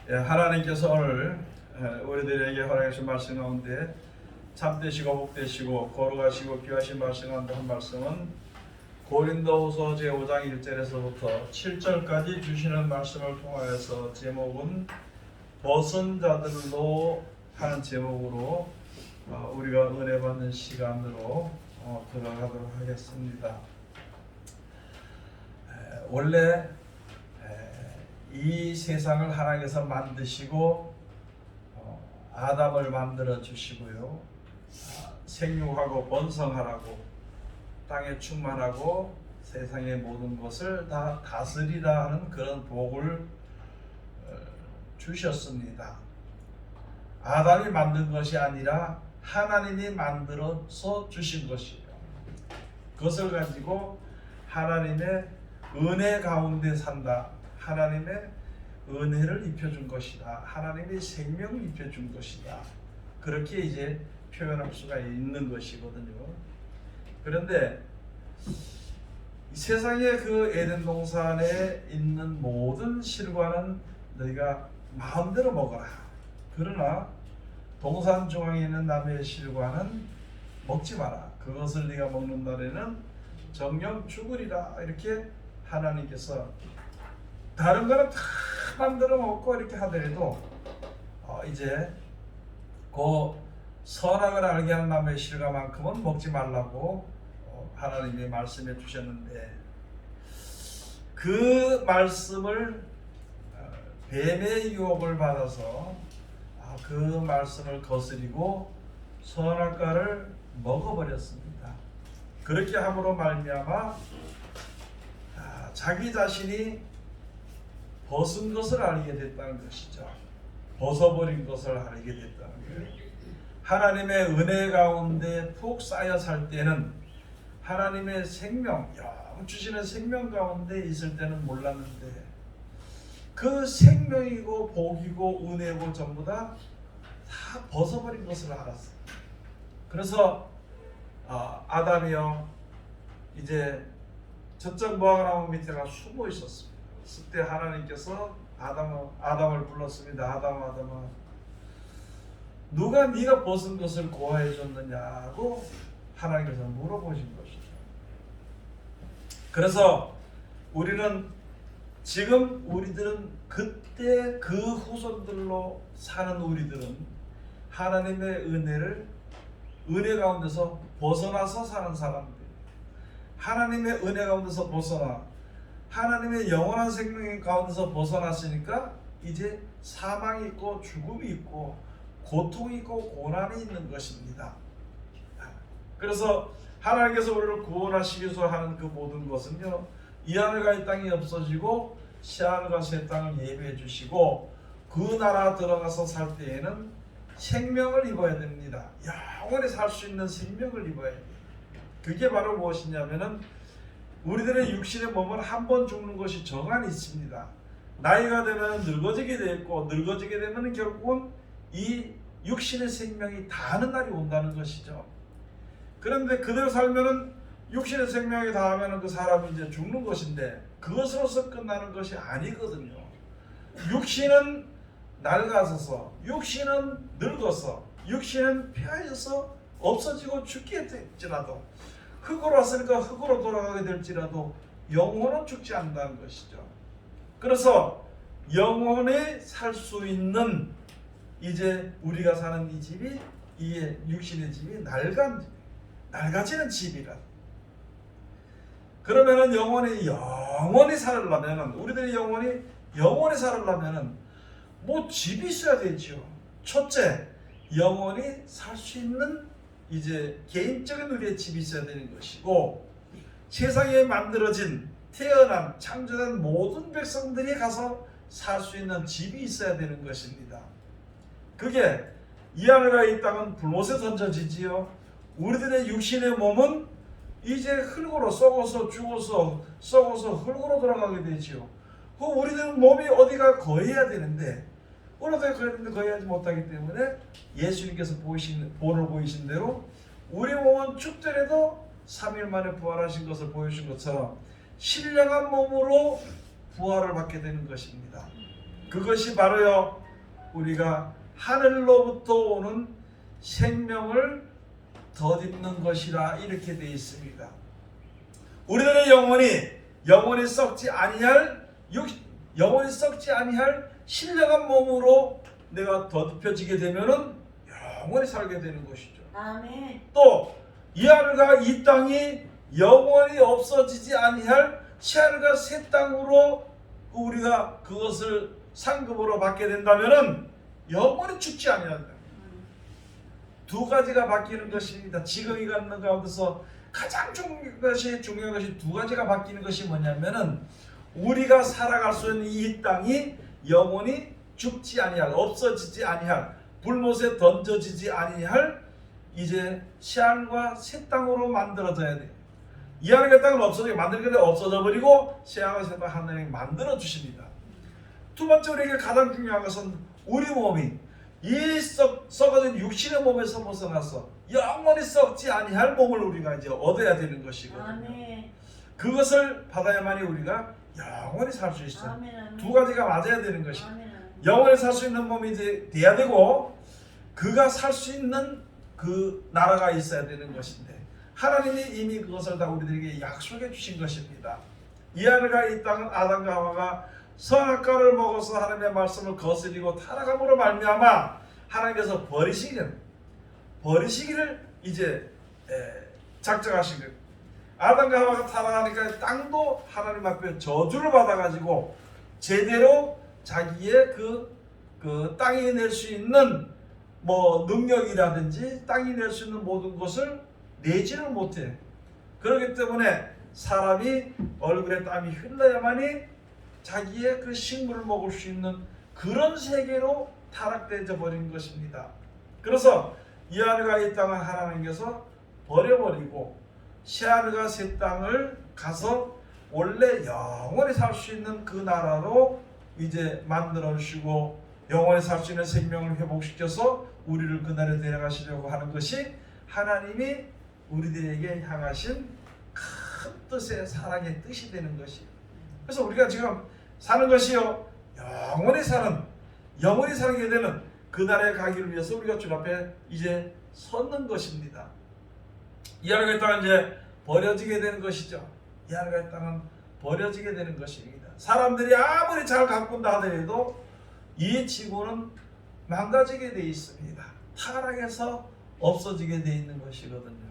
하나님께서 오늘 우리들에게 허락하신 말씀 가운데 참되시고 복되시고 거룩하시고 귀하신 말씀 가운데 한 말씀은 고린도후서 제5장 1절에서부터 7절까지 주시는 말씀을 통하여서 제목은 벗은 자들로 하는 제목으로 우리가 은혜 받는 시간으로 들어가도록 하겠습니다. 원래 이 세상을 하나님께서 만드시고 아담을 만들어 주시고요, 생육하고 번성하라고 땅에 충만하고 세상의 모든 것을 다 다스리라 하는 그런 복을 주셨습니다. 아담이 만든 것이 아니라 하나님이 만들어서 주신 것이에요. 그것을 가지고 하나님의 은혜 가운데 산다, 하나님의 은혜를 입혀준 것이다, 하나님의 생명을 입혀준 것이다, 그렇게 이제 표현할 수가 있는 것이거든요. 그런데 이 세상의 그 에덴 동산에 있는 모든 실과는 너희가 마음대로 먹어라, 그러나 동산 중앙에 있는 나무의 실과는 먹지 마라, 그것을 네가 먹는 날에는 정령 죽으리라, 이렇게 하나님께서 다른 거는 다 만들어 먹고 이렇게 하더라도 이제 그 선악을 알게 하는 나무의 실과만큼은 먹지 말라고 하나님이 말씀해 주셨는데, 그 말씀을 뱀의 유혹을 받아서 그 말씀을 거스리고 선악과를 먹어버렸습니다. 그렇게 함으로 말미암아 자기 자신이 벗은 것을 알게 됐다는 것이죠. 벗어버린 것을 알게 됐다는 거예요. 하나님의 은혜 가운데 푹 쌓여 살 때는 하나님의 생명, 주시는 생명 가운데 있을 때는 몰랐는데 그 생명이고 복이고 은혜고 전부 다 벗어버린 것을 알았어요. 그래서 아담이요, 이제 저쪽 무화과나무 밑에 가 숨어 있었습니다. 그때 하나님께서 아담을 불렀습니다. 아담아, 누가 네가 벗은 것을 고하해 줬느냐고 하나님께서 물어보신 것이죠. 그래서 우리들은 그때 그 후손들로 사는 우리들은 하나님의 은혜 가운데서 벗어나서 사는 사람들, 하나님의 은혜 가운데서 벗어나 하나님의 영원한 생명 가운데서 벗어났으니까 이제 사망이 있고 죽음이 있고 고통이 있고 고난이 있는 것입니다. 그래서 하나님께서 우리를 구원하시기 위해서 하는 그 모든 것은요, 이 하늘과 이 땅이 없어지고 새 하늘과 새 땅을 예비해 주시고 그 나라 들어가서 살 때에는 생명을 입어야 됩니다. 영원히 살 수 있는 생명을 입어야 됩니다. 그게 바로 무엇이냐면은 우리들의 육신의 몸은 한 번 죽는 것이 정한이 있습니다. 나이가 되면 늙어지게 되고 늙어지게 되면 결국은 이 육신의 생명이 다하는 날이 온다는 것이죠. 그런데 그대로 살면은 육신의 생명이 다하면은 그 사람이 이제 죽는 것인데 그것으로서 끝나는 것이 아니거든요. 육신은 낡아서서, 육신은 늙어서, 육신은 폐하여서 없어지고 죽게 될지라도, 흙으로 왔으니까 흙으로 돌아가게 될지라도 영혼은 죽지 않는다는 것이죠. 그래서 영혼에 살 수 있는 이제 우리가 사는 이 집이, 이 육신의 집이 낡아지는 집이라. 그러면은 영원히 살려면은, 우리들의 영원히 살려면은 뭐 집이 있어야 되죠. 첫째, 영원히 살 수 있는 이제 개인적인 우리의 집이 있어야 되는 것이고, 세상에 만들어진 태어난 창조된 모든 백성들이 가서 살 수 있는 집이 있어야 되는 것입니다. 그게 이 하늘과 이 땅은 불못에 던져지지요. 우리들의 육신의 몸은 이제 흙으로 썩어서 죽어서 썩어서 흙으로 돌아가게 되지요. 그 우리들 몸이 어디가 거해야 되는데 거해하지 못하기 때문에 예수님께서 본을 보이신 대로 우리 몸은 죽더라도 3일 만에 부활하신 것을 보여준 것처럼 신령한 몸으로 부활을 받게 되는 것입니다. 그것이 바로요 우리가 하늘로부터 오는 생명을 덧입는 것이라 이렇게 되어 있습니다. 우리들의 영혼이 썩지 아니할 신령한 몸으로 내가 덧입혀지게 되면은 영원히 살게 되는 것이죠. 아멘. 또 이 하늘과 이 땅이 영원히 없어지지 아니할 새하늘과 새 땅으로 우리가 그것을 상급으로 받게 된다면은 영원히 죽지 아니한다. 두 가지가 바뀌는 것입니다. 지금이 갖는 가운데서 가장 중요한 것이 두 가지가 바뀌는 것이 뭐냐면은 우리가 살아갈 수 있는 이 땅이 영원히 죽지 아니할, 없어지지 아니할, 불못에 던져지지 아니할 이제 새하늘과 새 땅으로 만들어져야 돼요. 이 하늘과 땅은 만들게 없어져 버리고 새하늘과 새 땅 하나님이 만들어 주십니다. 두 번째 우리에게 가장 중요한 것은 우리 몸이 이 썩어진 육신의 몸에서 벗어나서 영원히 썩지 아니할 몸을 우리가 이제 얻어야 되는 것이거든요. 아멘. 그것을 받아야만이 우리가 영원히 살 수 있어요. 아멘. 두 가지가 맞아야 되는 것이에요. 아멘. 영원히 살 수 있는 몸이 돼야 되고 그가 살 수 있는 그 나라가 있어야 되는 것인데 하나님이 이미 그것을 다 우리들에게 약속해 주신 것입니다. 이 하늘과 이 땅은 아담과 하와가 선악과를 먹어서 하나님의 말씀을 거스리고 타락함으로 말미암아 하나님께서 버리시기를 이제 작정하신 거예요. 아담과 하와가 타락하니까 땅도 하나님 앞에 저주를 받아가지고 제대로 자기의 그 땅이 낼 수 있는 뭐 능력이라든지 땅이 낼 수 있는 모든 것을 내지를 못해. 그렇기 때문에 사람이 얼굴에 땀이 흘러야만이 자기의 그 식물을 먹을 수 있는 그런 세계로 타락되어 버린 것입니다. 그래서 이 하늘과 이 땅은 하나님께서 버려버리고 새 하늘과 새 땅을 가서 원래 영원히 살 수 있는 그 나라로 이제 만들어 주시고 영원히 살 수 있는 생명을 회복시켜서 우리를 그날에 데려가시려고 하는 것이 하나님이 우리들에게 향하신 큰 뜻의 사랑의 뜻이 되는 것이에요. 그래서 우리가 지금 사는 것이요 영원히 살게 되는 그날에 가기를 위해서 우리가 주 앞에 이제 섰는 것입니다. 이 하늘의 땅은 이제 버려지게 되는 것이죠. 이 하늘의 땅은 버려지게 되는 것입니다. 사람들이 아무리 잘 가꾼다 하더라도 이 지구는 망가지게 되어 있습니다. 타락해서 없어지게 되어 있는 것이거든요.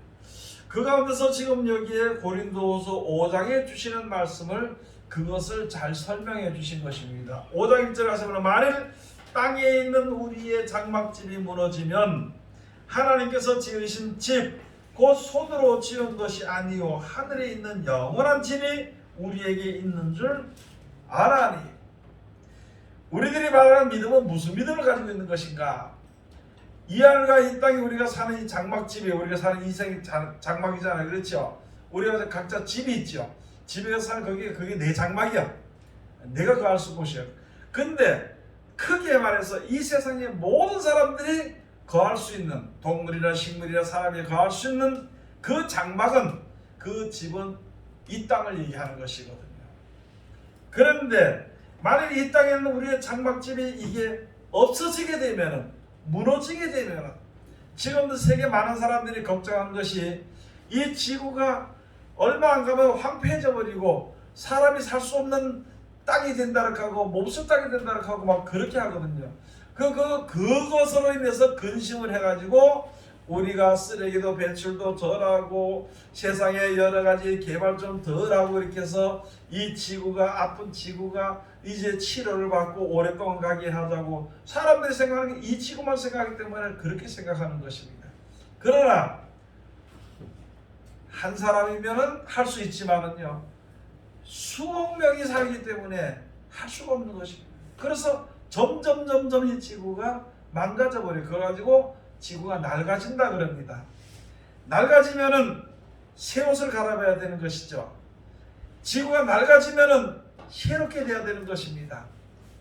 그 가운데서 지금 여기에 고린도후서 5장에 주시는 말씀을 그것을 잘 설명해 주신 것입니다. 5장 1절 하시면 만일 땅에 있는 우리의 장막집이 무너지면 하나님께서 지으신 집 곧 손으로 지은 것이 아니요 하늘에 있는 영원한 집이 우리에게 있는 줄 아나니. 우리들이 말하는 믿음은 무슨 믿음을 가지고 있는 것인가? 이 하늘과 이 땅이 우리가 사는 이 장막집이 우리가 사는 인생이 장막이잖아요. 그렇죠? 우리가 각자 집이 있죠. 집에서 사는 그게 내 장막이야. 내가 거할 수 곳이야. 근데 크게 말해서 이 세상의 모든 사람들이 거할 수 있는 동물이나 식물이나 사람이 거할 수 있는 그 장막은 그 집은 이 땅을 얘기하는 것이거든요. 그런데 만일 이 땅에 있는 우리의 장막집이 이게 없어지게 되면은 무너지게 되면은 지금도 세계 많은 사람들이 걱정하는 것이 이 지구가 얼마 안 가면 황폐해져 버리고 사람이 살 수 없는 땅이 된다고 하고 몹쓸 땅이 된다고 하고 막 그렇게 하거든요. 그것으로 인해서 근심을 해가지고 우리가 쓰레기도 배출도 덜하고 세상에 여러 가지 개발 좀 덜하고 이렇게 해서 이 지구가 아픈 지구가 이제 치료를 받고 오랫동안 가게 하자고 사람들이 생각하는 게 이 지구만 생각하기 때문에 그렇게 생각하는 것입니다. 그러나 한 사람이면은 할 수 있지만은요 수억 명이 살기 때문에 할 수가 없는 것입니다. 그래서 점점 이 지구가 망가져 버려. 그래가지고 지구가 낡아진다 그럽니다. 낡아지면은 새 옷을 갈아입어야 되는 것이죠. 지구가 낡아지면은 새롭게 돼야 되는 것입니다.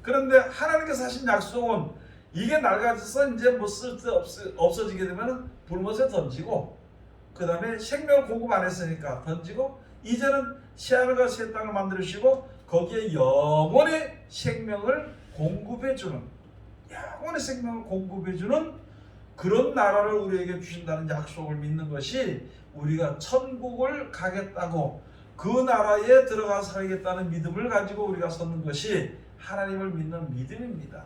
그런데 하나님께서 하신 약속은 이게 낡아져서 이제 뭐 쓸데 없어지게 되면은 불못에 던지고 그 다음에 생명을 공급 안 했으니까 던지고 이제는 새 하늘과 새 땅을 만들으시고 거기에 영원히 생명을 공급해주는, 영원의 생명을 공급해주는 그런 나라를 우리에게 주신다는 약속을 믿는 것이 우리가 천국을 가겠다고 그 나라에 들어가 살겠다는 믿음을 가지고 우리가 섰는 것이 하나님을 믿는 믿음입니다.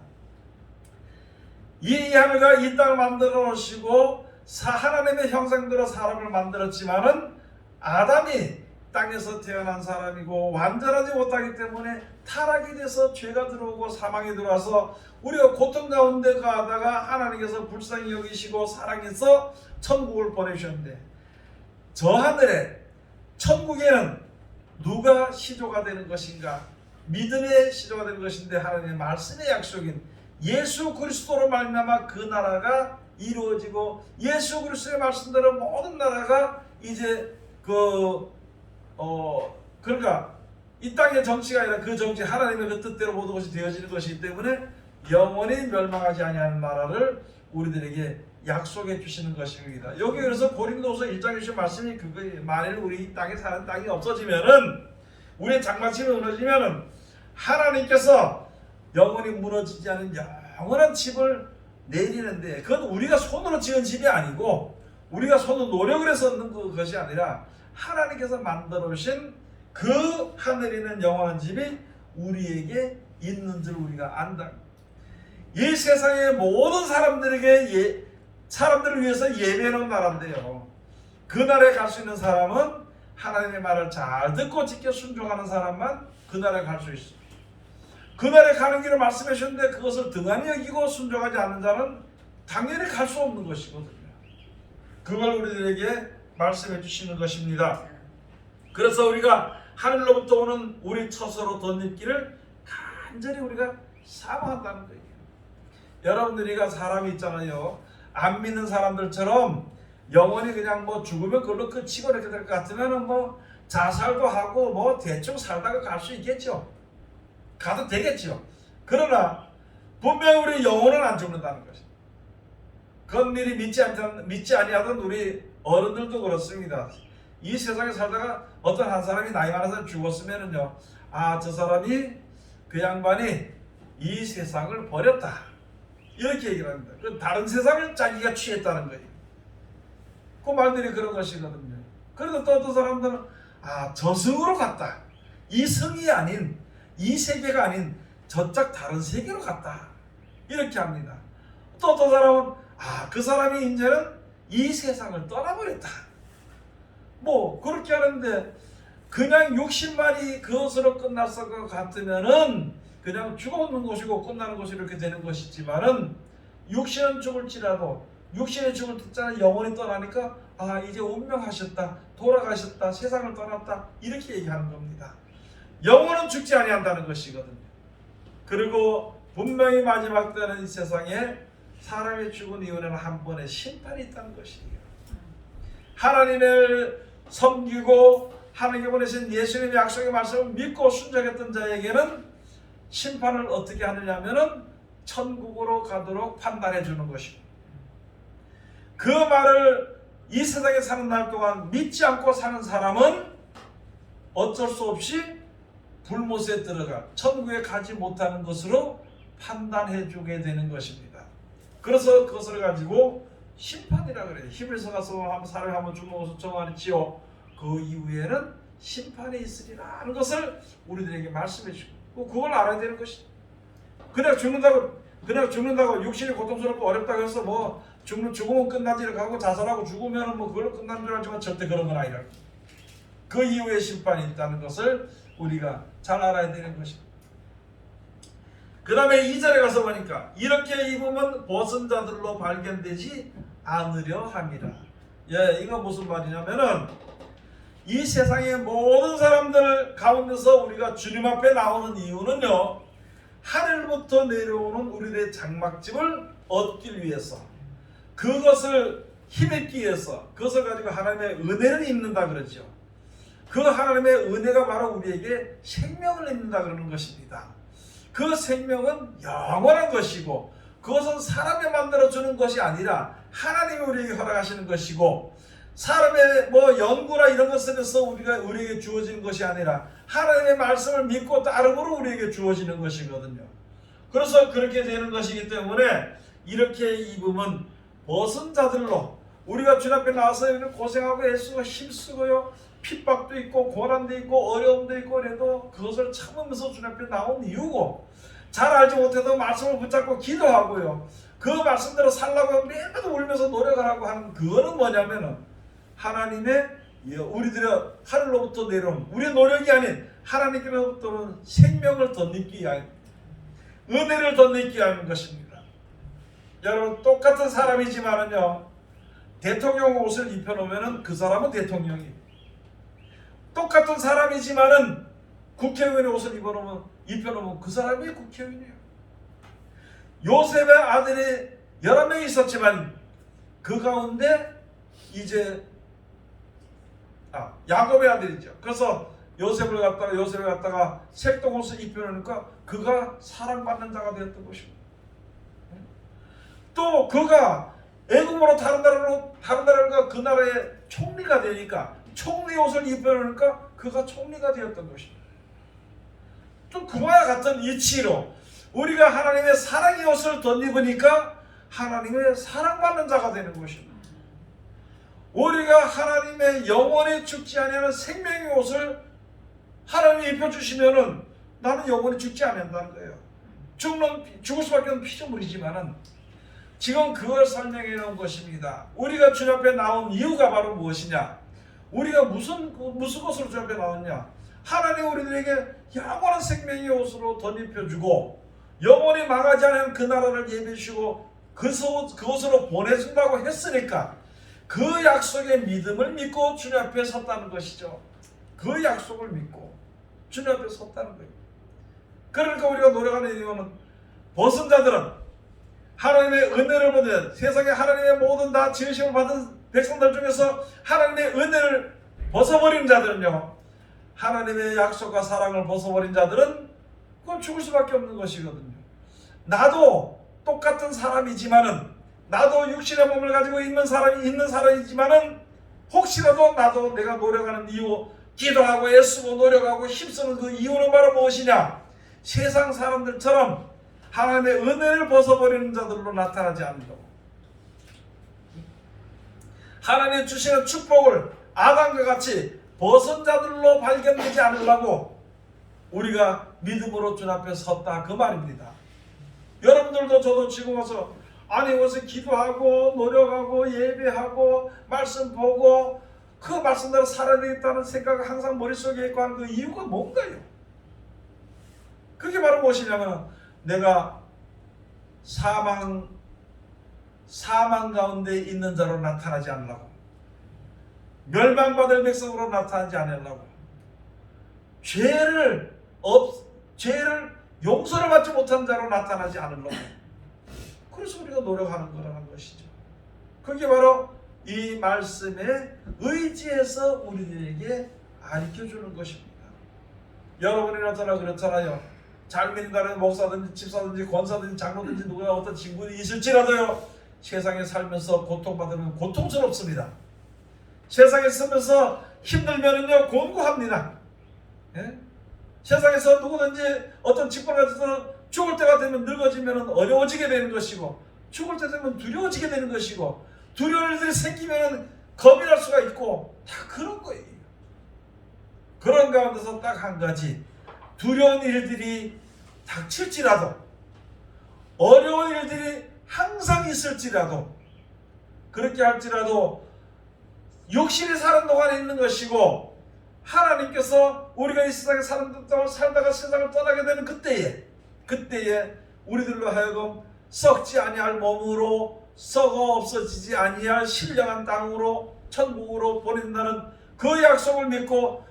이 하늘과 이 땅을 만들어 놓으시고 하나님의 형상대로 사람을 만들었지만은 아담이 땅에서 태어난 사람이고 완전하지 못하기 때문에 타락이 돼서 죄가 들어오고 사망이 들어와서 우리가 고통 가운데 가다가 하나님께서 불쌍히 여기시고 사랑해서 천국을 보내주셨는데, 저 하늘에 천국에는 누가 시조가 되는 것인가? 믿음의 시조가 되는 것인데 하나님의 말씀의 약속인 예수 그리스도로 말미암아 그 나라가 이루어지고, 예수 그리스도의 말씀대로 모든 나라가 이제 그러니까 이 땅의 정치가 아니라 그 정치, 하나님의 그 뜻대로 모든 것이 되어지는 것이기 때문에 영원히 멸망하지 아니하는 나라를 우리들에게 약속해 주시는 것입니다. 여기 그래서 고린도서 1장에 주신 말씀이 그거예요. 만일 우리 이 땅에 사는 땅이 없어지면은, 우리의 장막집이 무너지면은 하나님께서 영원히 무너지지 않은 영원한 집을 내리는데, 그건 우리가 손으로 지은 집이 아니고 우리가 손으로 노력을 해서 얻는 것이 아니라 하나님께서 만들어 주신 그 하늘에 있는 영원한 집이 우리에게 있는 줄 우리가 안다. 이 세상의 모든 사람들을 위해서 예배하는 나라인데요, 그 나라에 갈 수 있는 사람은 하나님의 말을 잘 듣고 지켜 순종하는 사람만 그 나라에 갈 수 있어요. 그 나라에 가는 길을 말씀해 주셨는데 그것을 등한히 여기고 순종하지 않는 자는 당연히 갈 수 없는 것이거든요. 그걸 우리들에게 말씀해 주시는 것입니다. 그래서 우리가 하늘로부터 오는 우리 처소로 덧입기를 간절히 우리가 사모한다는 거예요. 여러분들이가 사람이 있잖아요, 안 믿는 사람들처럼 영원히 그냥 뭐 죽으면 그걸로 끝이고 이렇게 될 것 같으면 뭐 자살도 하고 뭐 대충 살다가 갈 수 있겠죠. 가도 되겠죠. 그러나 분명히 우리 영혼은 안 죽는다는 것이죠. 그건 미리 믿지 아니하던 우리 어른들도 그렇습니다. 이 세상에 살다가 어떤 한 사람이 나이 많은 사람이 죽었으면은요, 아, 저 사람이, 그 양반이 이 세상을 버렸다, 이렇게 얘기를 합니다. 그 다른 세상을 자기가 취했다는 거예요. 그 말들이 그런 것이거든요. 그래도 또 어떤 사람들은 아, 저승으로 갔다, 이 성이 아닌, 이 세계가 아닌 저쪽 다른 세계로 갔다, 이렇게 합니다. 또 어떤 사람은 아, 그 사람이 이제는 이 세상을 떠나버렸다, 뭐 그렇게 하는데, 그냥 육신만이 그것으로 끝났을 것 같으면은 그냥 죽어오는 것이고 끝나는 것이 이렇게 되는 것이지만은, 육신은 죽을지라도 육신의 죽을 뜻자는 영원히 떠나니까 아, 이제 운명하셨다, 돌아가셨다, 세상을 떠났다, 이렇게 얘기하는 겁니다. 영혼은 죽지 아니한다는 것이거든요. 그리고 분명히 마지막 때는 이 세상에 사람이 죽은 이후에는 한 번의 심판이 있다는 것이에요. 하나님을 섬기고 하나님께 보내신 예수님의 약속의 말씀을 믿고 순종했던 자에게는 심판을 어떻게 하느냐면은 천국으로 가도록 판단해 주는 것이고, 그 말을 이 세상에 사는 날 동안 믿지 않고 사는 사람은 어쩔 수 없이 불못에 들어가 천국에 가지 못하는 것으로 판단해 주게 되는 것입니다. 그래서 그것을 가지고 심판이라 그래요. 히브리서 가서 사람이 한번 죽는 것을 정하지요, 그 이후에는 심판이 있으리라 하는 것을 우리들에게 말씀해 주고, 그걸 알아야 되는 것이죠. 그냥 죽는다고 육신이 고통스럽고 어렵다고 해서 뭐 죽으면 끝나지 이렇게 하고 자살하고 죽으면 뭐 그걸로 끝나는 줄 알지만 절대 그런 건 아니라, 그 이후에 심판이 있다는 것을 우리가 잘 알아야 되는 것입니다. 그 다음에 2절에 가서 보니까 이렇게 입으면 벗은 자들로 발견되지 않으려 함이라. 예, 이거 무슨 말이냐면은, 이 세상의 모든 사람들 가운데서 우리가 주님 앞에 나오는 이유는요, 하늘부터 내려오는 우리의 장막집을 얻기 위해서, 그것을 힘입기 위해서, 그것을 가지고 하나님의 은혜를 입는다 그러죠. 그 하나님의 은혜가 바로 우리에게 생명을 입는다 그러는 것입니다. 그 생명은 영원한 것이고, 그것은 사람이 만들어주는 것이 아니라 하나님이 우리에게 허락하시는 것이고, 사람의 뭐 연구나 이런 것에 대해서 우리에게 주어지는 것이 아니라 하나님의 말씀을 믿고 따름으로 우리에게 주어지는 것이거든요. 그래서 그렇게 되는 것이기 때문에 이렇게 입으면 벗은 자들로 우리가 주님 앞에 나와서 고생하고 애쓰고 힘쓰고요, 핍박도 있고 고난도 있고 어려움도 있고 그래도 그것을 참으면서 주님 앞에 나온 이유고, 잘 알지 못해도 말씀을 붙잡고 기도하고요, 그 말씀대로 살라고 매일마다 울면서 노력하라고 하는 그거는 뭐냐면은 하나님의 우리들의 하늘로부터 내려온 우리의 노력이 아닌 하나님께로부터는 생명을 덧입기 위하여, 은혜를 덧입기 위한 것입니다. 여러분, 똑같은 사람이지만은요, 대통령 옷을 입혀놓으면 그 사람은 대통령이, 똑같은 사람이지만은 국회의원의 옷을 입혀놓으면 그 사람이 국회의원이에요. 요셉의 아들이 11명이 있었지만 그 가운데 이제 야곱의 아들이죠. 그래서 요셉을 갖다가 색동옷을 입혀놓으니까 그가 사랑받는 자가 되었던 것입니다. 또 그가 애굽으로 다른 나라가 그 나라의 총리가 되니까 총리 옷을 입혀놓으니까 그가 총리가 되었던 것입니다. 또 그와 같은 이치로 우리가 하나님의 사랑의 옷을 덧입으니까 하나님의 사랑받는 자가 되는 것입니다. 우리가 하나님의 영원히 죽지 아니하는 생명의 옷을 하나님이 입혀주시면은 나는 영원히 죽지 않는다는 거예요. 죽을 수밖에 없는 피조물이지만은 지금 그걸 설명해 놓은 것입니다. 우리가 주님 앞에 나온 이유가 바로 무엇이냐? 우리가 무슨 것으로 주님 앞에 나왔냐? 하나님 우리들에게 영원한 생명의 옷으로 덧입혀주고 영원히 망하지 않은 그 나라를 예비해 주시고 그곳으로 보내준다고 했으니까 그 약속의 믿음을 믿고 주님 앞에 섰다는 것이죠. 그 약속을 믿고 주님 앞에 섰다는 거예요. 그러니까 우리가 노력하는 이유는 벗은 자들은 하나님의 은혜를 받은, 세상에 하나님의 모든 다 지으심을 받은 백성들 중에서 하나님의 은혜를 벗어버린 자들은요, 하나님의 약속과 사랑을 벗어버린 자들은 그건 죽을 수밖에 없는 것이거든요. 나도 똑같은 사람이지만은, 나도 육신의 몸을 가지고 있는 사람이지만은 혹시라도 나도 내가 노력하는 이유, 기도하고 애쓰고 노력하고 힘쓰는 그 이유는 바로 무엇이냐? 세상 사람들처럼 하나님의 은혜를 벗어버리는 자들로 나타나지 않는다고. 하나님이 주시는 축복을 아담과 같이 벗은 자들로 발견되지 않으려고 우리가 믿음으로 주님 앞에 섰다, 그 말입니다. 여러분들도 저도 지금 와서 이것을 기도하고 노력하고 예배하고 말씀 보고 그 말씀대로 살아야 되겠다는 생각이 항상 머릿속에 있고 하는 그 이유가 뭔가요? 그게 바로 무엇이냐면 내가 사망 가운데 있는 자로 나타나지 않으려고, 멸망받을 백성으로 나타나지 않으려고, 죄를 용서를 받지 못한 자로 나타나지 않으려고, 그래서 우리가 노력하는 거라는 것이죠. 그게 바로 이 말씀에 의지해서 우리들에게 가르쳐주는 것입니다. 여러분이나 저나 그렇잖아요. 잘 믿는다는 목사든지 집사든지 권사든지 장로든지 누구나 어떤 친구들이 있을지라도요, 세상에 살면서 고통받으면 고통스럽습니다. 세상에 살면서 힘들면은요 곤고합니다. 예? 세상에서 누구든지 어떤 직분을 가져서 죽을 때가 되면 늙어지면 어려워지게 되는 것이고, 죽을 때 되면 두려워지게 되는 것이고, 두려운 일들이 생기면 겁이 날 수가 있고, 다 그런 거예요. 그런 가운데서 딱 한 가지, 두려운 일들이 닥칠지라도, 어려운 일들이 항상 있을지라도, 그렇게 할지라도 육신이 사는 동안에 있는 것이고, 하나님께서 우리가 이 세상에 살다가 세상을 떠나게 되는 그때에 우리들로 하여금 썩지 아니할 몸으로, 썩어 없어지지 아니할 신령한 땅으로, 천국으로 보낸다는 그 약속을 믿고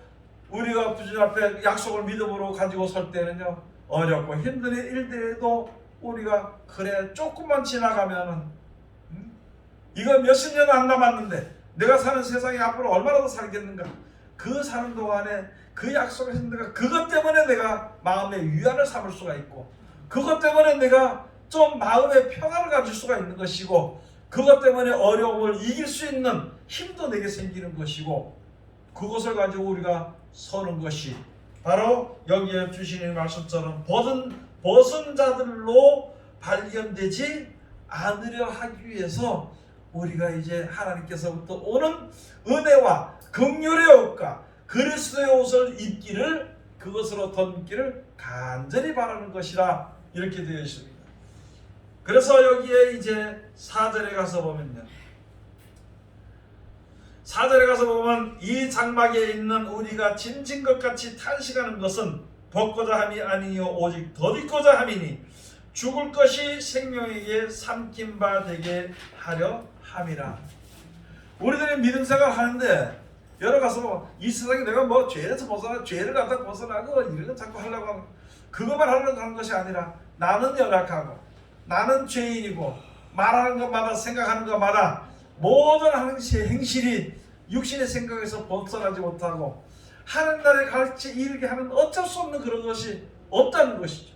우리가 주님 앞에 약속을 믿음으로 가지고 설 때는요, 어렵고 힘든 일들에도 우리가 그래 조금만 지나가면은 이거 몇십 년 안 남았는데 내가 사는 세상에 앞으로 얼마나 더 살겠는가, 그 사는 동안에 그 약속을 했는데 그것 때문에 내가 마음의 위안을 삼을 수가 있고, 그것 때문에 내가 좀 마음의 평안을 가질 수가 있는 것이고, 그것 때문에 어려움을 이길 수 있는 힘도 내게 생기는 것이고, 그것을 가지고 우리가 서는 것이 바로 여기에 주신 말씀처럼 벗은 자들로 발견되지 않으려 하기 위해서 우리가 이제 하나님께서부터 오는 은혜와 긍휼의 옷과 그리스도의 옷을 입기를, 그것으로 덧입기를 간절히 바라는 것이라 이렇게 되어 있습니다. 그래서 여기에 이제 4절에 가서 보면요, 4절에 가서 보면 이 장막에 있는 우리가 짐진 것 같이 탄식하는 것은 벗고자 함이 아니요 오직 덧입고자 함이니 죽을 것이 생명에게 삼킨 바 되게 하려 함이라. 우리들이 믿음 생활 하는데 여러 가서 이 세상에 내가 뭐 죄에서 벗어나, 죄를 갖다 벗어나고 이런 거 자꾸 하려고 하는, 그것만 하려고 하는 것이 아니라 나는 연약하고 나는 죄인이고 말하는 것마다 생각하는 것마다 모든 행실이 육신의 생각에서 벗어나지 못하고 하는 날에 같이 이르게 하는 어쩔 수 없는 그런 것이 없다는 것이죠.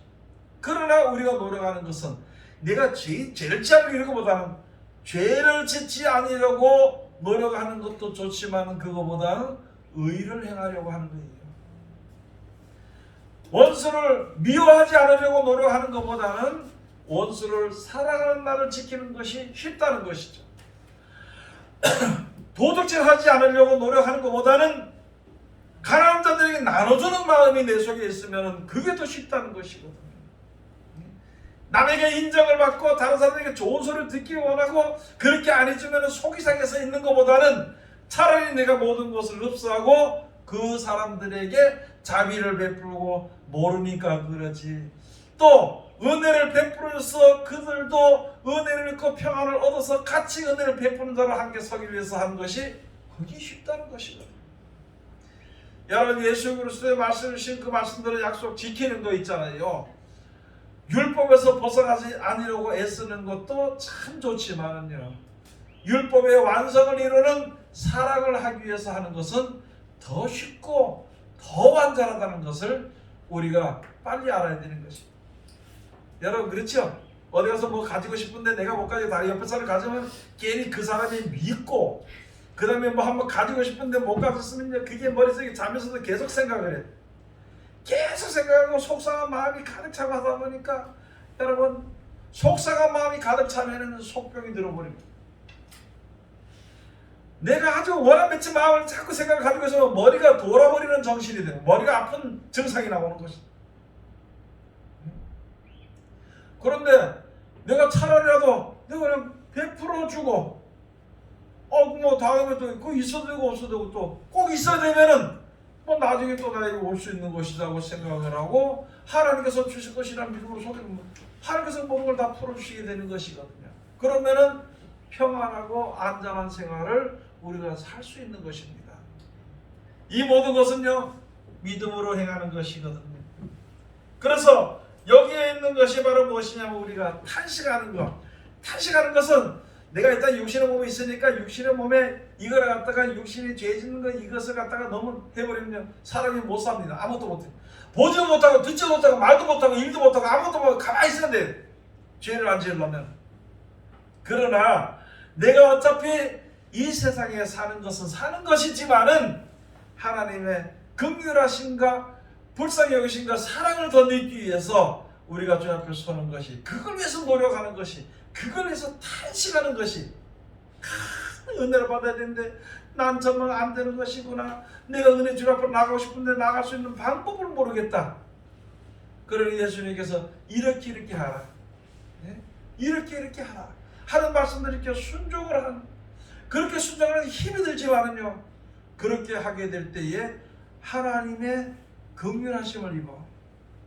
그러나 우리가 노력하는 것은 내가 죄를 짓지 이런 것보다는 죄를 짓지 않으려고 노력하는 것도 좋지만 그거보다는 의를 행하려고 하는 거예요. 원수를 미워하지 않으려고 노력하는 것보다는 원수를 사랑하는 날을 지키는 것이 쉽다는 것이죠. 도둑질하지 않으려고 노력하는 것보다는 가난한 자들에게 나눠주는 마음이 내 속에 있으면 그게 더 쉽다는 것이거든요. 남에게 인정을 받고 다른 사람에게 좋은 소리를 듣기 원하고 그렇게 안 해주면 속이 상해서 있는 것보다는 차라리 내가 모든 것을 흡수하고 그 사람들에게 자비를 베풀고 모르니까 그러지, 또 은혜를 베풀어서 그들도 은혜를 입고 평안을 얻어서 같이 은혜를 베푸는 자로 함께 서기 위해서 하는 것이 그게 쉽다는 것이거든요. 여러분, 예수 그리스도의 말씀을 주신 그 말씀대로 약속 지키는 거 있잖아요. 율법에서 벗어나지 않으려고 애쓰는 것도 참 좋지만은요, 율법의 완성을 이루는 사랑을 하기 위해서 하는 것은 더 쉽고 더 완전하다는 것을 우리가 빨리 알아야 되는 것입니다. 여러분, 그렇죠? 어디 가서 뭐 가지고 싶은데 내가 못 가지고 다른 옆에 사람을 가지면 괜히 그 사람이 믿고, 그 다음에 뭐 한번 가지고 싶은데 못 가졌으면 그게 머릿속에 자면서도 계속 생각을 해. 계속 생각하고 속상한 마음이 가득 차고 하다 보니까 여러분, 속상한 마음이 가득 차면 속병이 들어버립니다. 내가 아주 원한맺힌 마음을 자꾸 생각을 가지고 있으면 머리가 돌아버리는 정신이 돼요. 머리가 아픈 증상이 나오는 것이죠. 그런데 내가 차라리라도 내가 그냥 100% 주고 뭐 다음에 또 그거 있어도 되고 없어도 되고 또 꼭 있어야 되면은 뭐 나중에 또 나에게 올 수 있는 것이라고 생각을 하고 하나님께서 주실 것이라는 믿음으로 속에 하나님께서 모든 걸 다 풀어주시게 되는 것이거든요. 그러면은 평안하고 안전한 생활을 우리가 살 수 있는 것입니다. 이 모든 것은요, 믿음으로 행하는 것이거든요. 그래서 여기에 있는 것이 바로 무엇이냐면 우리가 탄식하는 것. 탄식하는 것은 내가 일단 육신의 몸이 있으니까 육신의 몸에 이걸 갖다가 육신이 죄 짓는 것 이것을 갖다가 너무 해버리면 사람이 못 삽니다. 아무것도 못해. 보지도 못하고 듣지도 못하고 말도 못하고 일도 못하고 아무것도 못하고 가만히 있어야 돼. 죄를 안 지으려면. 그러나 내가 어차피 이 세상에 사는 것은 사는 것이지만은 하나님의 긍휼하심과 불쌍히 여기심과 사랑을 더 느끼기 위해서 우리가 주 앞에 서는 것이, 그걸 위해서 노력하는 것이, 그걸 위해서 탄식하는 것이, 은혜를 받아야 되는데 난 정말 안 되는 것이구나, 내가 은혜 주 앞으로 나가고 싶은데 나갈 수 있는 방법을 모르겠다. 그러니 예수님께서 이렇게 하라, 이렇게 하라 하는 말씀들 이렇게 순종을 하는, 그렇게 순종을 하는 힘이 들지만은요, 그렇게 하게 될 때에 하나님의 긍휼하심을 입어.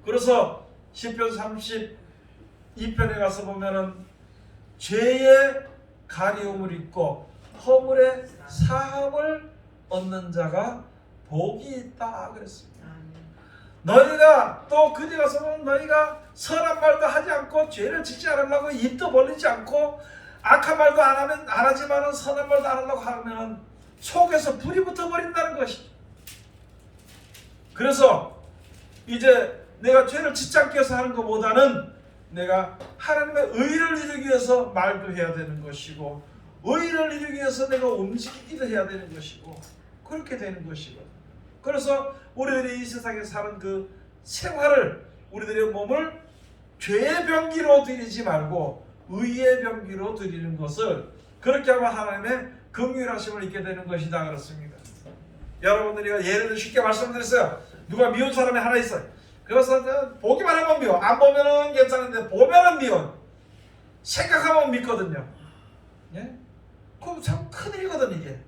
그래서 시편 32편에 가서 보면은 죄의 가리움을 입고 허물의 사함을 얻는 자가 복이 있다 그랬습니다. 너희가 또 그디 가서 보면 너희가 선한 말도 하지 않고 죄를 짓지 않으려고 입도 벌리지 않고 악한 말도 안 하지만은 선한 말도 안 하려고 하면 속에서 불이 붙어버린다는 것이죠. 그래서 이제 내가 죄를 짓지 않기 위해서 하는 것보다는 내가 하나님의 의를 이루기 위해서 말도 해야 되는 것이고 의를 이루기 위해서 내가 움직이기도 해야 되는 것이고 그렇게 되는 것이거든요. 그래서 우리들이 이 세상에 사는 그 생활을, 우리들의 몸을 죄의 병기로 드리지 말고 의의 병기로 드리는 것을, 그렇게 하면 하나님의 긍휼하심을 입게 되는 것이다 그렇습니다. 여러분들이 예를 들어 쉽게 말씀드렸어요. 누가 미운 사람이 하나 있어요. 그래서 보기만 하면 미워, 안 보면은 괜찮은데 보면은 미워, 생각하면 믿거든요. 예? 그럼 참 큰일이거든 이게.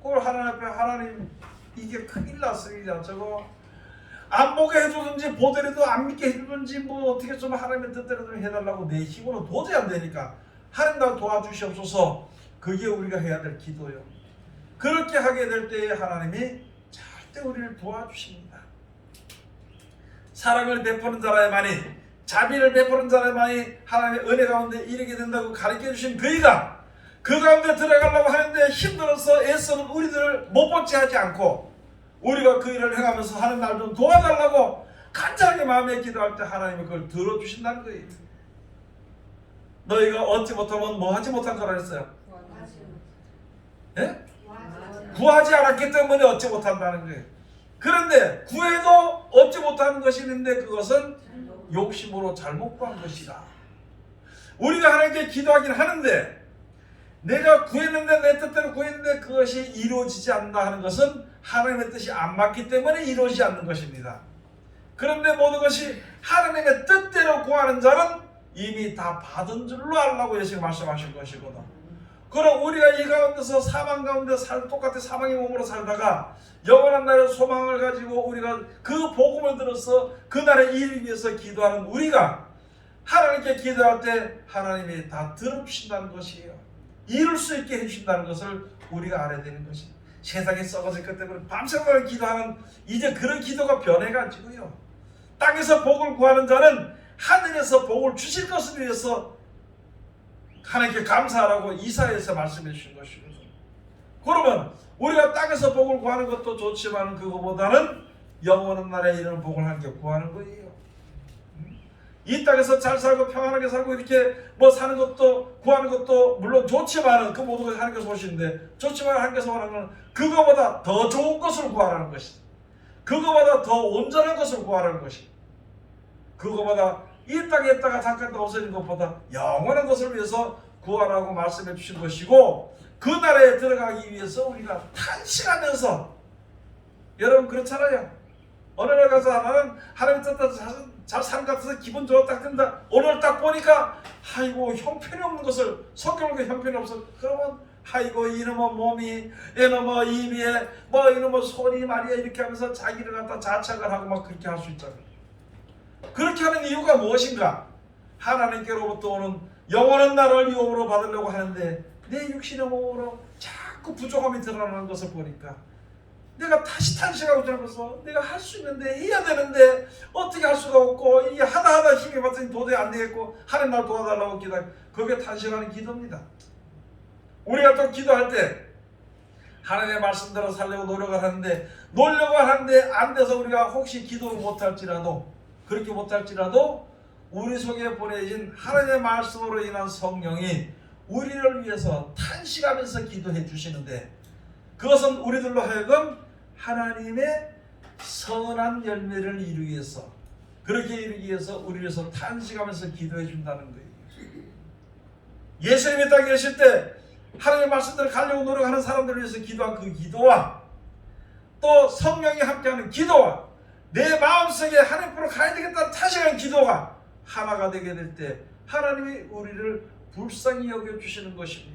그걸 하나님 앞에, 하나님 이게 큰일 났습니다. 저거 안 보게 해주든지 보더라도 안 믿게 해주든지 뭐 어떻게 좀 하나님의 뜻대로 좀 해달라고 내 힘으로 도저히 안 되니까 하나님 나 도와주시옵소서. 그게 우리가 해야 될 기도요. 그렇게 하게 될 때에 하나님이 절대 우리를 도와주십니다. 사랑을 베푸는 자라야만이, 자비를 베푸는 자라야만이 하나님의 은혜 가운데 이르게 된다고 가르쳐 주신 그이가 그 가운데 들어가려고 하는데 힘들어서 애쓰는 우리들을 못 본체 하지 않고 우리가 그 일을 행하면서 하는 날 좀 도와달라고 간절하게 마음에 기도할 때 하나님은 그걸 들어주신다는 거예요. 너희가 얻지 못하면 뭐 하지 못한 줄 알았어요? 예? 구하지 않았기 때문에 얻지 못한다는 거예요. 그런데 구해도 얻지 못하는 것이 있는데 그것은 욕심으로 잘못 구한 것이다. 우리가 하나님께 기도하긴 하는데 내가 구했는데, 내 뜻대로 구했는데 그것이 이루어지지 않는다 하는 것은 하나님의 뜻이 안 맞기 때문에 이루어지지 않는 것입니다. 그런데 모든 것이 하나님의 뜻대로 구하는 자는 이미 다 받은 줄로 알라고 예수님 말씀하신 것이거든. 그럼 우리가 이 가운데서 사망 가운데 똑같이 사망의 몸으로 살다가 영원한 날의 소망을 가지고 우리가 그 복음을 들어서 그날의 일을 위해서 기도하는 우리가 하나님께 기도할 때 하나님이 다 들어주신다는 것이에요. 이룰 수 있게 해주신다는 것을 우리가 알아야 되는 것입니다. 세상이 썩어질 것 때문에 밤새도록 기도하는 이제 그런 기도가 변해가지고요, 땅에서 복을 구하는 자는 하늘에서 복을 주실 것을 위해서 하나님께 감사하라고 이사야에서 말씀해 주신 것이거든요. 그러면 우리가 땅에서 복을 구하는 것도 좋지만 그거보다는 영원한 날에 이르는 복을 함께 구하는 거예요. 이 땅에서 잘 살고 평안하게 살고 이렇게 뭐 사는 것도 구하는 것도 물론 좋지만은 그 모든 것이 하나님께서 보시는데, 좋지만 하나님께서 원하는 건 그거보다 더 좋은 것을 구하라는 것이다. 그거보다 더 온전한 것을 구하라는 것이다. 그거보다 이 땅에 있다가 잠깐 없어진 것보다 영원한 것을 위해서 구하라고 말씀해 주신 것이고, 그 나라에 들어가기 위해서 우리가 탄식하면서, 여러분 그렇잖아요. 어느 날 가서 나는 하나님 뜻대로 잘 사는 것 같아서 기분 좋았다 근다, 오늘 딱 보니까 아이고 형편이 없는 것을, 성경에 형편이 없어. 그러면 아이고 이놈의 몸이, 이놈의 입이, 뭐 이놈의 손이 말이야 이렇게 하면서 자기를 갖다 자책을 하고 막 그렇게 할 수 있잖아요. 그렇게 하는 이유가 무엇인가? 하나님께로부터 오는 영원한 나라를 유업으로 받으려고 하는데 내 육신의 몸으로 자꾸 부족함이 드러나는 것을 보니까 내가 다시 탄식하고 들면서 내가 할 수 있는데, 해야 되는데 어떻게 할 수가 없고, 이게 하다 힘이 받더니 도저히 안 되겠고 하나님 날 도와달라고 기도하고, 그게 탄식하는 기도입니다. 우리가 또 기도할 때 하나님의 말씀대로 살려고 노력을 하는데 안 돼서 우리가 혹시 기도를 못할지라도, 그렇게 못할지라도 우리 속에 보내진 하나님의 말씀으로 인한 성령이 우리를 위해서 탄식하면서 기도해 주시는데, 그것은 우리들로 하여금 하나님의 선한 열매를 이루기 위해서, 그렇게 이루기 위해서 우리를 위해서 탄식하면서 기도해 준다는 거예요. 예수님이 땅에 계실 때 하나님의 말씀대로 가려고 노력하는 사람들을 위해서 기도한 그 기도와 또 성령이 함께하는 기도와 내 마음속에 하나님 앞으로 가야 되겠다는 탄식하는 기도가 하나가 되게 될 때 하나님이 우리를 불쌍히 여겨주시는 것입니다.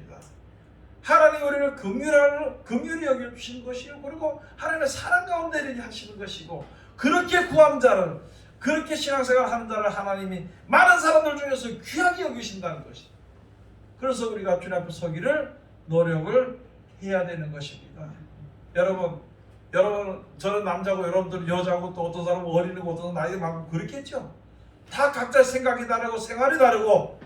하나님이 우리를 긍휼히 여겨주시는 것이요, 그리고 하나님의 사랑 가운데 이르게 하시는 것이고, 그렇게 구한 자를, 그렇게 신앙생활 하는 자를 하나님이 많은 사람들 중에서 귀하게 여기신다는 것입니다. 그래서 우리가 주님 앞에 서기를 노력을 해야 되는 것입니다. 여러분 저는 남자고 여러분들은 여자고 또 어떤 사람은 어린이고 어떤 사람은 나이가 많고 그렇겠죠. 다 각자 생각이 다르고 생활이 다르고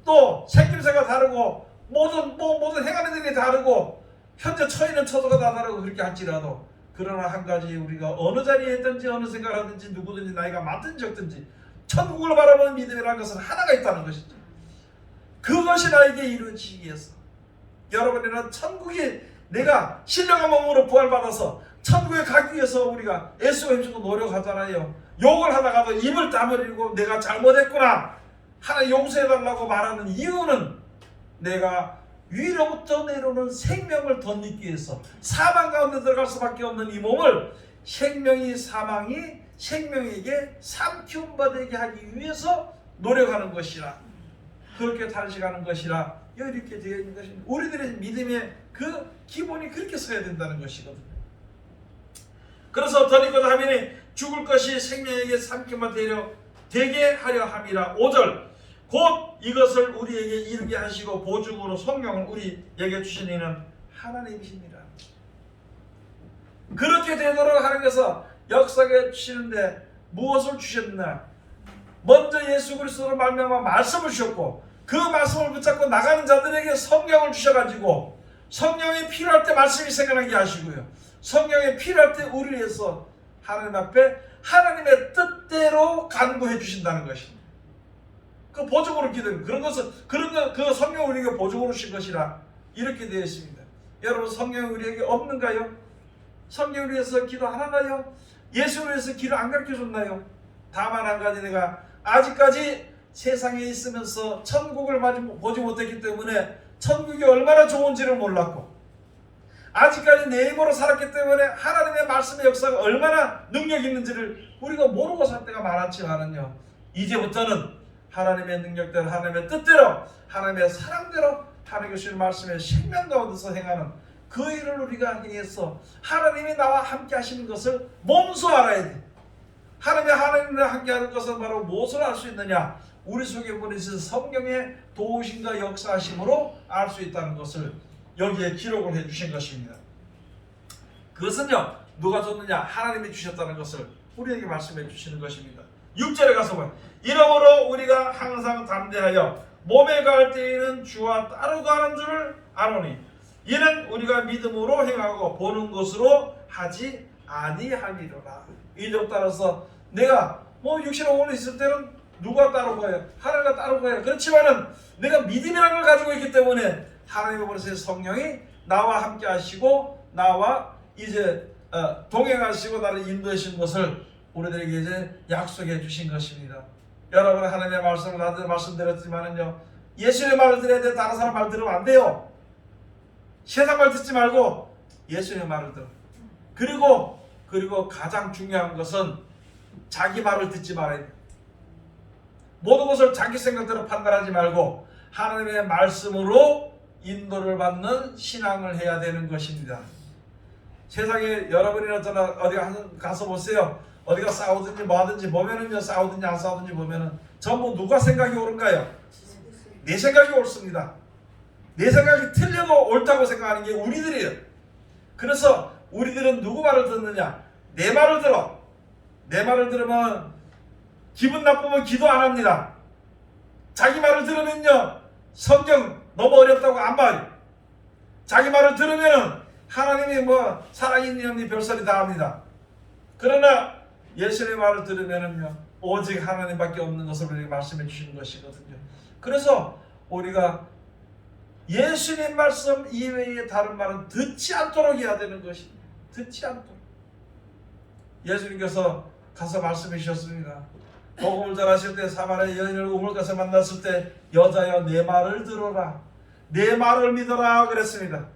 또 생김새가 다르고 모든 행하는 일이 다르고 현재 처해있는 처소가 다 다르고 그렇게 할지라도, 그러나 한 가지 우리가 어느 자리에 있든지 어느 생각을 하든지 누구든지 나이가 많든지 적든지 천국을 바라보는 믿음이라는 것은 하나가 있다는 것이죠. 그것이 나에게 이루어지기 위해서 여러분이는 천국이 내가 신령한 몸으로 부활받아서 천국에 가기 위해서 우리가 애쓰고 힘쓰고 노력하잖아요. 욕을 하다가도 입을 다물고 내가 잘못했구나, 하나님 용서해달라고 말하는 이유는 내가 위로부터 내려오는 생명을 덧입기 위해서, 사망 가운데 들어갈 수밖에 없는 이 몸을 사망이 생명에게 삼키움받게 하기 위해서 노력하는 것이라, 그렇게 탄식하는 것이라 이렇게 되어 있는 것입니다. 우리들의 믿음의 그 기본이 그렇게 서야 된다는 것이거든요. 그래서 더니고다 하면이 죽을 것이 생명에게 삼키움받 되게 하려 함이라. 5절, 곧 이것을 우리에게 이루게 하시고 보증으로 성령을 우리에게 주신 이는 하나님이십니다. 그렇게 되도록 하나님께서 역사에 주시는데 무엇을 주셨나? 먼저 예수 그리스도로 말미암아 말씀을 주셨고, 그 말씀을 붙잡고 나가는 자들에게 성령을 주셔가지고 성령이 필요할 때 말씀이 생각나게 하시고요, 성령이 필요할 때 우리를 위해서 하나님 앞에 하나님의 뜻대로 간구해 주신다는 것입니다. 그 보증으로 기도해요. 그 성령 우리에게 보증으로 주신 것이라 이렇게 되어 있습니다. 여러분, 성령이 우리에게 없는가요? 성령을 위해서 기도 안 하나요? 예수를 위해서 기도 안 가르쳐 줬나요? 다만 한 가지, 내가 아직까지 세상에 있으면서 천국을 보지 못했기 때문에 천국이 얼마나 좋은지를 몰랐고, 아직까지 내 힘으로 살았기 때문에 하나님의 말씀의 역사가 얼마나 능력 있는지를 우리가 모르고 살 때가 많았지만은요, 이제부터는 하나님의 능력대로, 하나님의 뜻대로, 하나님의 사랑대로 하나님의 주신 말씀의 생명 가운데서 행하는 그 일을 우리가 행해서 하나님이 나와 함께 하시는 것을 몸소 알아야 돼. 하나님과 함께 하는 것은 바로 무엇을 알 수 있느냐? 우리 속에 보내신 성령의 도우심과 역사하심으로 알 수 있다는 것을 여기에 기록을 해주신 것입니다. 그것은요, 누가 줬느냐? 하나님이 주셨다는 것을 우리에게 말씀해 주시는 것입니다. 6절에 가서 보면, 이러므로 우리가 항상 담대하여 몸에 가할 때에는 주와 따르고 하는 줄을 아노니, 이는 우리가 믿음으로 행하고 보는 것으로 하지 아니함이로라. 이점 따라서 내가 육신으로 있을 때는 누가 따르고 가요? 하나님과 따르고 가요. 그렇지만은 내가 믿음이라는 걸 가지고 있기 때문에 하나님의 보내신 성령이 나와 함께 하시고 나와 이제 동행하시고 나를 인도하신 것을 우리들에게 이제 약속해 주신 것입니다. 여러분, 하나님의 말씀을 나한테 말씀드렸지만은요, 예수의 말을 들어야 돼. 다른 사람 말 들으면 안 돼요. 세상 말 듣지 말고 예수의 말을 들어. 그리고 가장 중요한 것은 자기 말을 듣지 말아야 돼. 모든 것을 자기 생각대로 판단하지 말고 하나님의 말씀으로 인도를 받는 신앙을 해야 되는 것입니다. 세상에 여러분이나 저나 어디 가서 보세요. 어디가 싸우든지 뭐 하든지 보면은요, 싸우든지 안 싸우든지 보면은 전부 누가 생각이 옳은가요? 내 생각이 옳습니다. 내 생각이 틀려도 옳다고 생각하는 게 우리들이에요. 그래서 우리들은 누구 말을 듣느냐? 내 말을 들어. 내 말을 들으면 기분 나쁘면 기도 안 합니다. 자기 말을 들으면요, 성경 너무 어렵다고 안 봐요. 자기 말을 들으면 하나님이 사랑이 있니 없니 별소리 다 합니다. 그러나 예수의 말을 들으면은요, 오직 하나님밖에 없는 것을 우리에게 말씀해 주시는 것이거든요. 그래서 우리가 예수님 말씀 이외의 다른 말은 듣지 않도록 해야 되는 것입니다. 듣지 않도록. 예수님께서 가서 말씀해 주셨습니다. 복음을 전하실 때 사마리아 여인을 우물가서 만났을 때, 여자여 내 말을 들어라, 내 말을 믿어라 그랬습니다.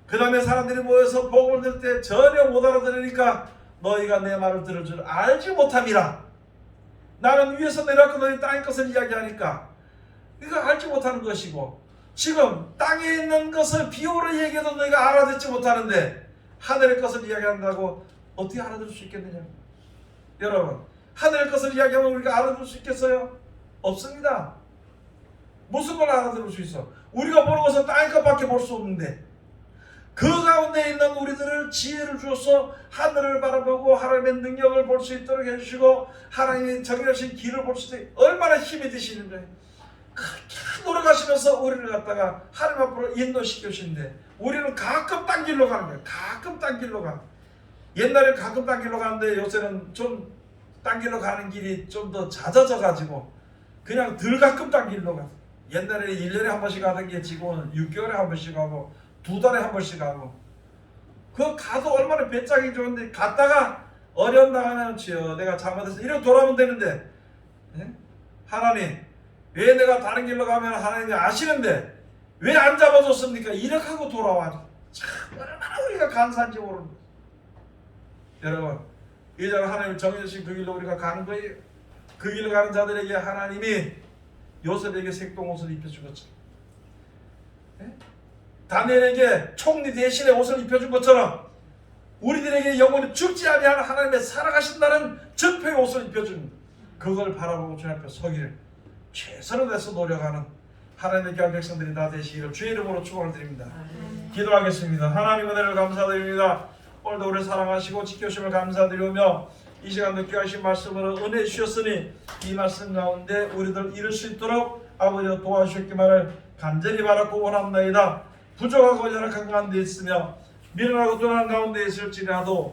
그 다음에 사람들이 모여서 복음을 들을 때 전혀 못 알아들으니까, 너희가 내 말을 들을 줄 알지 못함이라. 나는 위에서 내려왔고 너희 땅의 것을 이야기하니까 이거 알지 못하는 것이고, 지금 땅에 있는 것을 비유로 얘기해도 너희가 알아듣지 못하는데 하늘의 것을 이야기한다고 어떻게 알아들을 수 있겠느냐? 여러분, 하늘의 것을 이야기하면 우리가 알아들을 수 있겠어요? 없습니다. 무슨 걸 알아들을 수 있어? 우리가 보는 것은 땅의 것밖에 볼 수 없는데, 그 가운데 있는 우리들을 지혜를 주어서 하늘을 바라보고 하나님의 능력을 볼 수 있도록 해주시고 하나님의 정해주신 길을 볼 수 있도록 얼마나 힘이 드시는 거예요. 그렇게 노력하시면서 우리를 갖다가 하나님 앞으로 인도시켜 주시는데, 우리는 가끔 딴 길로 가는 거예요. 가끔 딴 길로 가는 거예요. 옛날에 가끔 딴 길로 가는데 요새는 좀 딴 길로 가는 길이 좀 더 잦아져 가지고 그냥 덜 가끔 딴 길로 가요. 옛날에 1년에 한 번씩 가던 게 지금은 6개월에 한 번씩 가고 2달에 한 번씩 가고, 그 가도 얼마나 배짱이 좋은데 갔다가 어려움 당하면 주여 내가 잘못해서 이렇게 돌아오면 되는데 예? 하나님 왜 내가 다른 길로 가면 하나님이 아시는데 왜 안 잡아줬습니까? 이렇게 하고 돌아와. 참 얼마나 우리가 감사한지 모르는 거예요. 여러분 이제는 하나님 정해주신 그 길로 우리가 가는 거예요. 그 길로 가는 자들에게 하나님이 요셉에게 색동옷을 입혀준 것처럼 다니엘에게 총리 대신에 옷을 입혀준 것처럼 우리들에게 영원히 죽지 아니하는 하나님의 살아가신다는 전표의 옷을 입혀준 그걸 바라보고 주님 앞에 서기를 최선을 다해서 노력하는 하나님의 귀한 백성들이 다 되시기를 주의 이름으로 축원을 드립니다. 기도하겠습니다. 하나님 은혜를 감사드립니다. 오늘도 우리를 사랑하시고 지켜주심을 감사드리며 이 시간도 귀하신 말씀으로 은혜 주셨으니 이 말씀 가운데 우리들 이룰 수 있도록 아버지가 도와주셨기만을 간절히 바라고 원합나이다. 부족하고 연약한 가운데 있으며 미련하고 도난 가운데 있을지라도